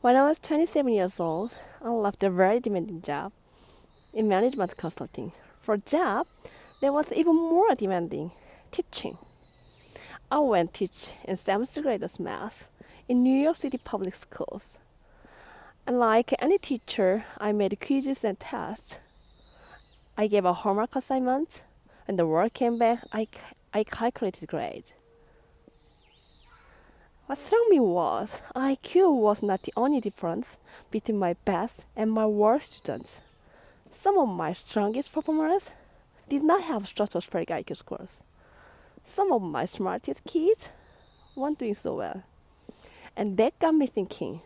When I was 27 years old, I left a very demanding job in management consulting for a job that was even more demanding, teaching. I went teach in 7th graders math in New York City public schools. And like any teacher, I made quizzes and tests. I gave a homework assignment, and the work came back, I calculated grade. What struck me was IQ was not the only difference between my best and my worst students. Some of my strongest performers did not have stratospheric IQ scores. Some of my smartest kids weren't doing so well. And that got me thinking.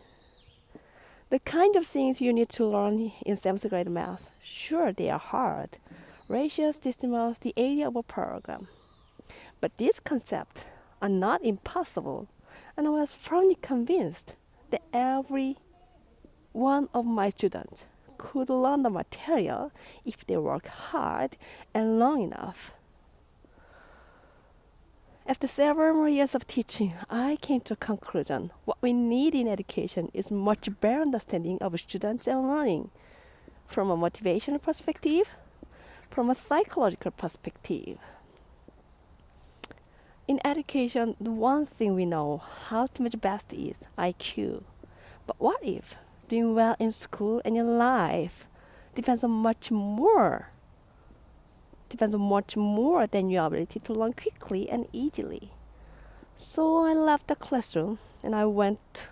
The kind of things you need to learn in 7th grade math, sure, they are hard. Ratios, decimals, the area of a paragram. But these concepts are not impossible, and I was firmly convinced that every one of my students could learn the material if they work hard and long enough. After several more years of teaching, I came to a conclusion. What we need in education is much better understanding of students and learning from a motivational perspective, from a psychological perspective. In education, the one thing we know how to measure best is IQ. But what if doing well in school and in life depends on much more? Depends on much more than your ability to learn quickly and easily. So I left the classroom and I went to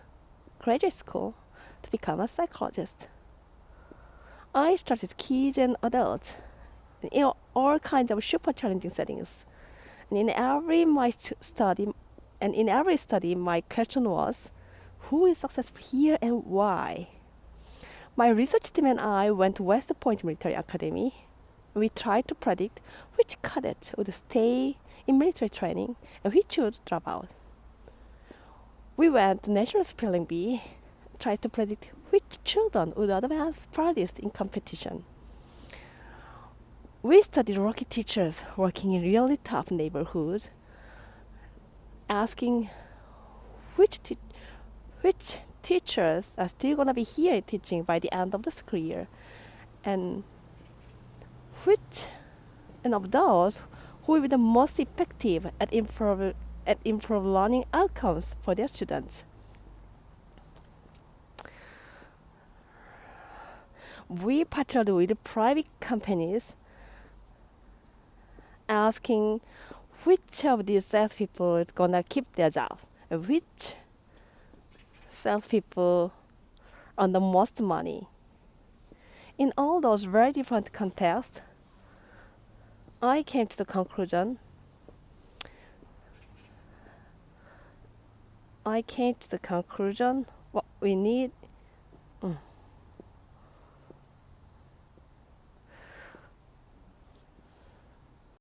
graduate school to become a psychologist. I started kids and adults in all kinds of super challenging settings. And in every study, my question was, who is successful here and why? My research team and I went to West Point Military Academy. We tried to predict which cadet would stay in military training and which would drop out. We went to National Spelling Bee, tried to predict which children would advance farthest in competition. We studied rookie teachers working in really tough neighborhoods, asking which teachers are still going to be here teaching by the end of the school year, and of those who will be the most effective at improve learning outcomes for their students. We partnered with private companies, asking which of these salespeople is gonna keep their jobs and which salespeople earn the most money. In all those very different contexts, I came to the conclusion what we need